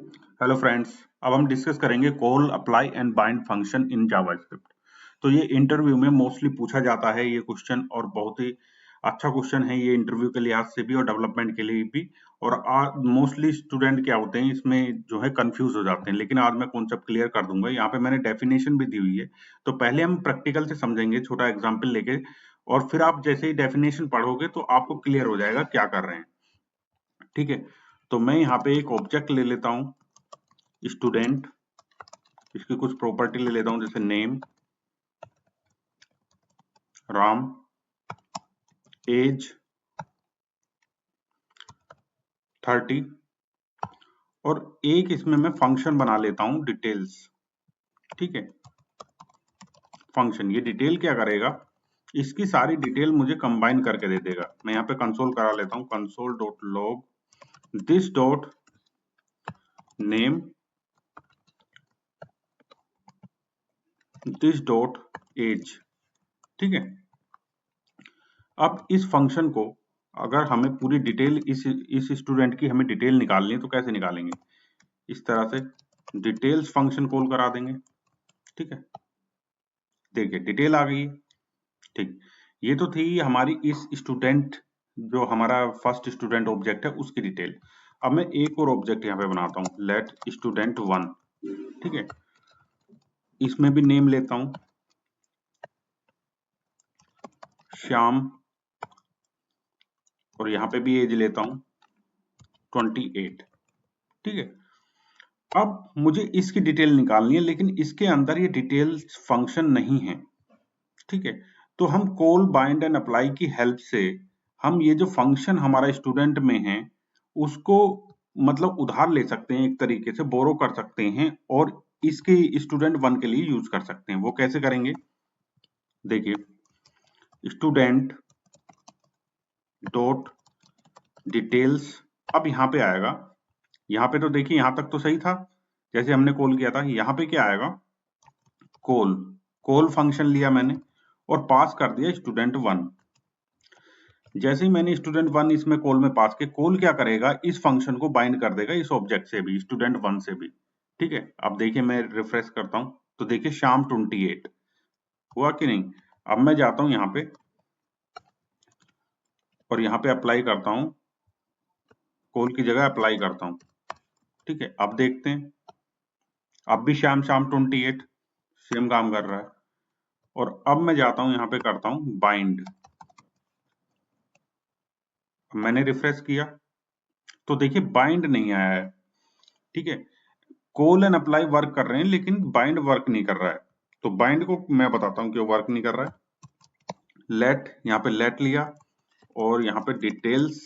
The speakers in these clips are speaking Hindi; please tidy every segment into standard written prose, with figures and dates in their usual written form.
Hello friends. अब हम डिस्कस करेंगे call apply and bind function in JavaScript. तो ये इंटरव्यू में मोस्टली पूछा जाता है ये क्वेश्चन, और बहुत ही अच्छा क्वेश्चन है ये इंटरव्यू के लिहाज से भी और डेवलपमेंट के लिए भी। और मोस्टली स्टूडेंट क्या होते हैं इसमें जो है कंफ्यूज हो जाते हैं, लेकिन आज मैं कॉन्सेप्ट क्लियर कर दूंगा। यहाँ पे मैंने डेफिनेशन भी दी हुई है। तो पहले हम प्रैक्टिकल से समझेंगे, छोटा एग्जाम्पल लेके, और फिर आप जैसे ही डेफिनेशन पढ़ोगे तो आपको क्लियर हो जाएगा क्या कर रहे हैं। ठीक है, तो मैं यहाँ पे एक ऑब्जेक्ट ले लेता हूँ स्टूडेंट। इसकी कुछ प्रॉपर्टी ले लेता हूं, जैसे नेम, राम, एज 30, और एक इसमें मैं फंक्शन बना लेता हूं डिटेल्स। ठीक है, फंक्शन ये डिटेल क्या करेगा, इसकी सारी डिटेल मुझे कंबाइन करके दे देगा। मैं यहाँ पे कंसोल करा लेता हूं, console dot log this dot name this dot age. ठीक है, अब इस फंक्शन को अगर हमें पूरी डिटेल इस स्टूडेंट की हमें डिटेल निकालनी है तो कैसे निकालेंगे, इस तरह से डिटेल्स फंक्शन कॉल करा देंगे। ठीक है, देखिए डिटेल आ गई है। ठीक, ये तो थी हमारी इस स्टूडेंट, जो हमारा फर्स्ट स्टूडेंट ऑब्जेक्ट है उसकी डिटेल। अब मैं एक और ऑब्जेक्ट यहाँ पे बनाता हूँ, लेट स्टूडेंट 1। ठीक है, इसमें भी नेम लेता हूँ श्याम, और यहाँ पे भी एज लेता हूँ 28। ठीक है, अब मुझे इसकी डिटेल निकालनी है, लेकिन इसके अंदर ये डिटेल फंक्शन नहीं है। ठीक है, तो हम कॉल बाइंड एंड अप्लाई की हेल्प से हम ये जो फंक्शन हमारा स्टूडेंट में है उसको मतलब उधार ले सकते हैं, एक तरीके से बोरो कर सकते हैं, और इसके स्टूडेंट 1 के लिए यूज कर सकते हैं। वो कैसे करेंगे, देखिए स्टूडेंट डॉट डिटेल्स। अब यहाँ पे आएगा, यहाँ पे तो देखिए यहाँ तक तो सही था जैसे हमने कॉल किया था। यहाँ पे क्या आएगा, कॉल, कॉल फंक्शन लिया मैंने और पास कर दिया स्टूडेंट 1। जैसे ही मैंने स्टूडेंट 1 इसमें कॉल में पास के, कॉल क्या करेगा, इस फंक्शन को बाइंड कर देगा इस ऑब्जेक्ट से भी, स्टूडेंट 1 से भी। ठीक है, अब देखिए मैं रिफ्रेश करता हूं तो देखिए शाम 28 हुआ कि नहीं। अब मैं जाता हूं यहाँ पे और यहाँ पे अप्लाई करता हूं, कॉल की जगह अप्लाई करता हूं। ठीक है, अब देखते हैं, अब भी शाम शाम 28 सेम काम कर रहा है। और अब मैं जाता हूं यहाँ पे करता हूं बाइंड, मैंने रिफ्रेश किया तो देखिए बाइंड नहीं आया है। ठीक है, कॉल एंड अप्लाई वर्क कर रहे हैं लेकिन बाइंड वर्क नहीं कर रहा है। तो बाइंड को मैं बताता हूं क्यों वर्क नहीं कर रहा है। लेट, यहाँ पे लेट लिया और यहाँ पे डिटेल्स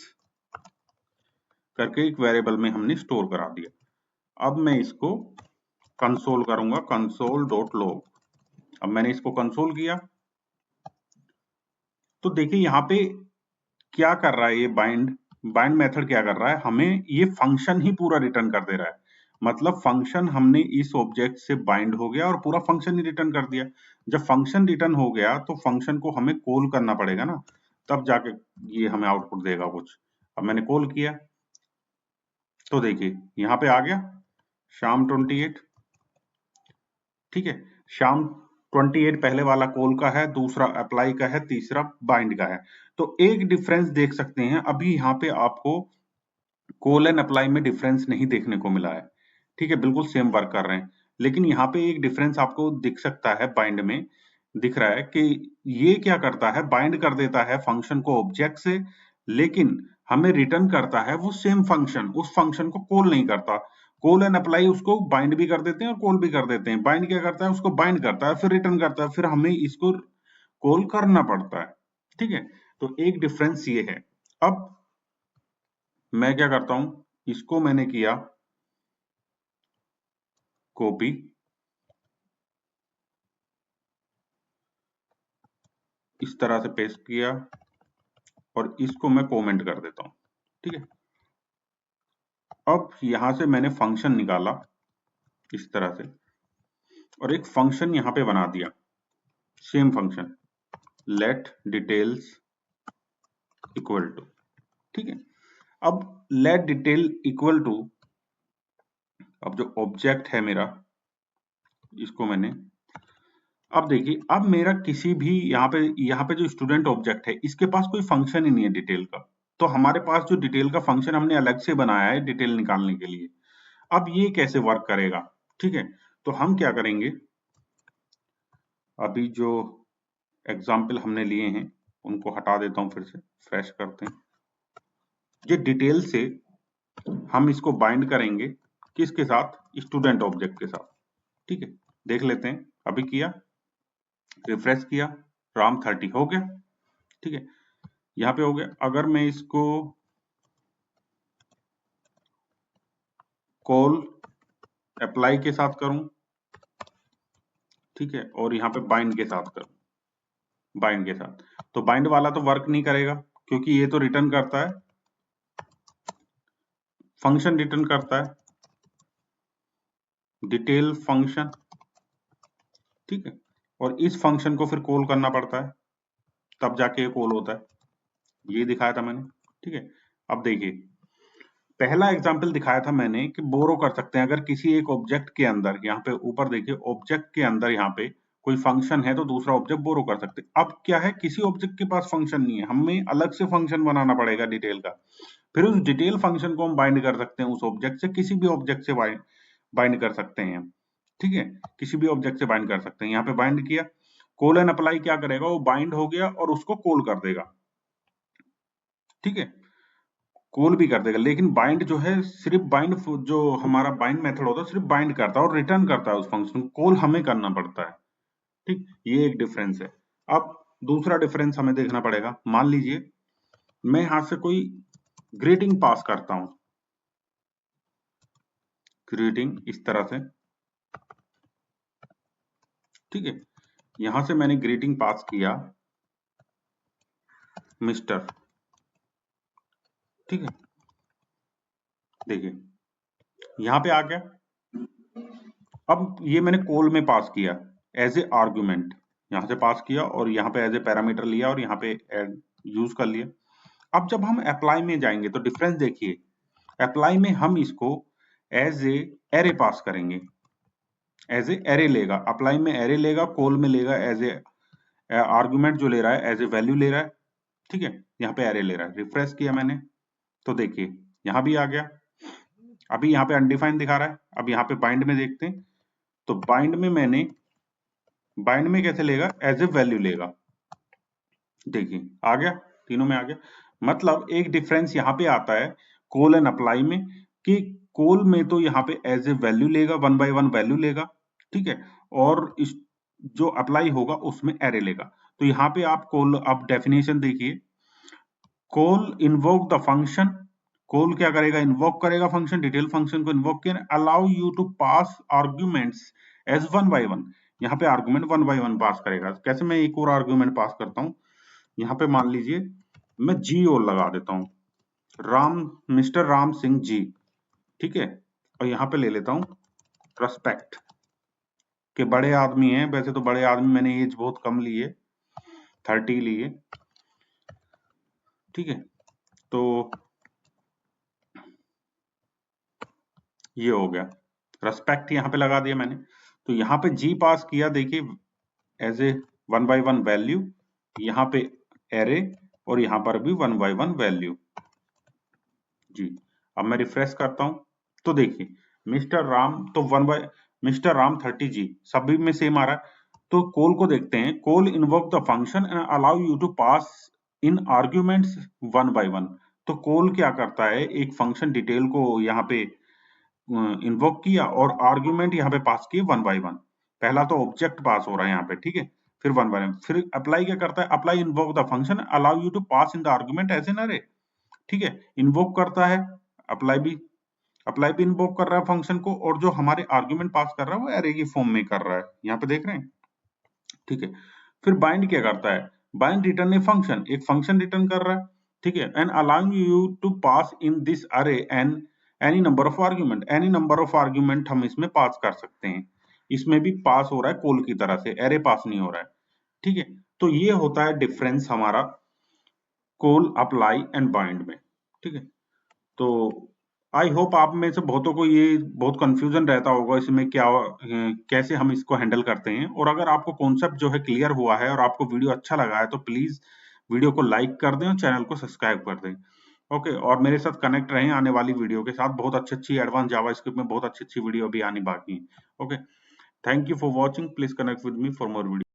करके एक वेरिएबल में हमने स्टोर करा दिया। अब मैं इसको कंसोल करूंगा, कंसोल डॉट लॉग। अब मैंने इसको कंसोल किया तो देखिए यहाँ पे क्या कर रहा है ये बाइंड, बाइंड मेथड क्या कर रहा है, हमें ये फंक्शन ही पूरा रिटर्न कर दे रहा है। मतलब फंक्शन हमने इस ऑब्जेक्ट से बाइंड हो गया और पूरा फंक्शन ही रिटर्न कर दिया। जब फंक्शन रिटर्न हो गया तो फंक्शन को हमें कॉल करना पड़ेगा ना, तब जाके ये हमें आउटपुट देगा कुछ। अब मैंने कॉल किया तो देखिए यहाँ पे आ गया शाम 28। ठीक है, शाम 28 पहले वाला कॉल का है, दूसरा अप्लाई का है, तीसरा बाइंड का है। तो एक डिफरेंस देख सकते हैं, अभी यहाँ पे आपको कॉल एंड अप्लाई में डिफरेंस नहीं देखने को मिला है। ठीक है, बिल्कुल सेम वर्क कर रहे हैं, लेकिन यहाँ पे एक डिफरेंस आपको दिख सकता है, बाइंड में दिख रहा है कि ये क्या करता है, बाइंड कर देता है फंक्शन को ऑब्जेक्ट से, लेकिन हमें रिटर्न करता है वो सेम फंक्शन, उस फंक्शन को कॉल नहीं करता। कॉल एंड अप्लाई उसको बाइंड भी कर देते हैं और कॉल भी कर देते हैं। बाइंड क्या करता है, उसको बाइंड करता है फिर रिटर्न करता है, फिर हमें इसको कॉल करना पड़ता है। ठीक है, तो एक डिफरेंस ये है। अब मैं क्या करता हूं, इसको मैंने किया कॉपी, इस तरह से पेस्ट किया और इसको मैं कमेंट कर देता हूं। ठीक है, अब यहां से मैंने फंक्शन निकाला इस तरह से और एक फंक्शन यहां पे बना दिया, same function let details equal to. ठीक है, अब लेट डिटेल इक्वल टू अब जो ऑब्जेक्ट है मेरा, इसको मैंने, अब देखिए, अब मेरा किसी भी यहाँ पे जो स्टूडेंट ऑब्जेक्ट है, इसके पास कोई फंक्शन ही नहीं है डिटेल का। तो हमारे पास जो डिटेल का फंक्शन हमने अलग से बनाया है डिटेल निकालने के लिए, अब ये कैसे वर्क करेगा? ठीक है, तो हम क्या करेंगे, अभी जो एग्जाम्पल हमने लिए हैं उनको हटा देता हूं, फिर से फ्रेश करते हैं। ये डिटेल से हम इसको बाइंड करेंगे किसके साथ? स्टूडेंट ऑब्जेक्ट के साथ। ठीक है, देख लेते हैं। अभी किया, रिफ्रेश किया, राम 30 हो गया। ठीक है, यहाँ पे हो गया। अगर मैं इसको कॉल अप्लाई के साथ करूं, ठीक है, और यहाँ पे बाइंड के साथ करूं, बाइंड के साथ, तो बाइंड वाला तो वर्क नहीं करेगा, क्योंकि ये तो रिटर्न करता है, फंक्शन रिटर्न करता है, डिटेल फंक्शन। ठीक है, और इस फंक्शन को फिर कॉल करना पड़ता है, तब जाके ये कॉल होता है। ये दिखाया था मैंने। ठीक है, अब देखिए, पहला एग्जांपल दिखाया था मैंने कि बोरो कर सकते हैं अगर किसी एक ऑब्जेक्ट के अंदर, यहाँ पे ऊपर देखिए, ऑब्जेक्ट के अंदर यहाँ पे कोई फंक्शन है तो दूसरा ऑब्जेक्ट बोरो कर सकते हैं। अब क्या है, किसी ऑब्जेक्ट के पास फंक्शन नहीं है, हमें अलग से फंक्शन बनाना पड़ेगा डिटेल का। फिर उस डिटेल फंक्शन को हम बाइंड कर सकते हैं उस ऑब्जेक्ट से, किसी भी ऑब्जेक्ट से बाइंड कर सकते हैं। ठीक है, किसी भी ऑब्जेक्ट से बाइंड कर सकते हैं। यहाँ पे बाइंड किया, कॉल एंड अप्लाई क्या करेगा, वो बाइंड हो गया और उसको कॉल कर देगा। ठीक है, कॉल भी कर देगा, लेकिन बाइंड जो है, सिर्फ बाइंड, जो हमारा बाइंड मेथड होता है सिर्फ बाइंड करता है और रिटर्न करता है उस फंक्शन को, कॉल हमें करना पड़ता है। ठीक, ये एक डिफरेंस है। अब दूसरा डिफरेंस हमें देखना पड़ेगा। मान लीजिए मैं यहां से कोई ग्रीटिंग पास करता हूं, ग्रीटिंग इस तरह से। ठीक है, यहां से मैंने ग्रीटिंग पास किया मिस्टर। ठीक है, देखिए यहां पे आ गया। अब ये मैंने कॉल में पास किया एज ए आर्गुमेंट, यहां से पास किया और यहाँ पे एज ए पैरामीटर लिया और यहाँ पे यूज कर लिया। अब जब हम अप्लाई में जाएंगे तो डिफरेंस देखिए, अप्लाई में हम इसको एज ए एरे पास करेंगे, एज ए एरे लेगा, अप्लाई में एरे लेगा, कॉल में लेगा एज ए आर्गुमेंट, जो ले रहा है एज ए वैल्यू ले रहा है। ठीक है, यहाँ पे एरे ले रहा है। रिफ्रेश किया मैंने तो देखिए यहाँ भी आ गया। अभी यहाँ पे अनडिफाइंड दिखा रहा है। अब यहाँ पे बाइंड में देखते हैं, तो बाइंड में मैंने, बाइंड में कैसे लेगा, एज ए वैल्यू लेगा। देखिए आ गया, तीनों में आ गया। मतलब एक डिफरेंस यहाँ पे आता है कॉल एंड अप्लाई में, कि कॉल में तो यहाँ पे एज ए वैल्यू लेगा, 1 बाय 1 वैल्यू लेगा। ठीक है, और इस जो अप्लाई होगा उसमें एरे लेगा। तो यहाँ पे आप कॉल, अब डेफिनेशन देखिए, call invoke the function, call क्या करेगा, इन्वोक करेगा फंक्शन, डिटेल फंक्शन को इन्वोक किया, allow you to pass arguments as 1 by 1। यहाँ पे आर्गुमेंट 1 बाय 1 पास करेगा। कैसे, मैं एक और आर्गुमेंट पास करता हूँ, यहाँ पे मान लीजिए मैं जी और लगा देता हूँ, राम, मिस्टर राम सिंह जी। ठीक है, और यहाँ पे ले लेता हूँ रेस्पेक्ट, के बड़े आदमी हैं, वैसे तो बड़े आदमी मैंने एज बहुत कम ली है, 30 ली है। ठीक है, तो ये हो गया, रेस्पेक्ट यहाँ पे लगा दिया मैंने। तो यहाँ पे जी पास किया, देखिए एज ए 1 बाय 1 वैल्यू, यहाँ पे एरे, और यहाँ पर भी 1 बाय 1 वैल्यू जी। अब मैं रिफ्रेश करता हूं तो देखिए मिस्टर राम तो 1 बाय, मिस्टर राम 30 जी, सभी में सेम आ रहा है। तो कॉल को देखते हैं, call invoke the function and allow you to pass in arguments 1 by 1। तो कॉल क्या करता है, एक फंक्शन डिटेल को यहाँ पे इन्वोक किया और आर्ग्यूमेंट यहाँ पे पास किए 1 बाय 1। पहला तो ऑब्जेक्ट पास हो रहा है यहाँ पे। ठीक है, फिर 1 बाय 1, फिर अप्लाई क्या करता है, apply invoke the function allow you to pass in the argument as an array. ठीक है, इन्वोक करता है, अप्लाई भी, अप्लाई भी इन्वोक कर रहा है फंक्शन को, और जो हमारे आर्गुमेंट पास कर रहा है वो एरे की फॉर्म में कर रहा है, यहाँ पे देख रहे हैं। ठीक है, फिर बाइंड क्या करता है, बाइंड रिटर्न ए फंक्शन, एक फंक्शन रिटर्न कर रहा है। ठीक है, and allowing you to pass in this array and any number of argument, any number of argument हम इसमें पास कर सकते हैं। इसमें भी पास हो रहा है कॉल की तरह से, एरे पास नहीं हो रहा है। ठीक है, तो ये होता है डिफरेंस हमारा कॉल, अप्लाई एंड बाइंड में। ठीक है, तो आई होप आप में से बहुतों को ये बहुत कंफ्यूजन रहता होगा इसमें क्या कैसे हम इसको हैंडल करते हैं। और अगर आपको कॉन्सेप्ट जो है क्लियर हुआ है और आपको वीडियो अच्छा लगा है तो प्लीज वीडियो को लाइक कर दें और चैनल को सब्सक्राइब कर दें। ओके, और मेरे साथ कनेक्ट रहें आने वाली वीडियो के साथ। बहुत अच्छी एडवांस जावास्क्रिप्ट में बहुत अच्छी वीडियो अभी आनी बाकी है। Okay, thank you for watching. Please connect with me for more video.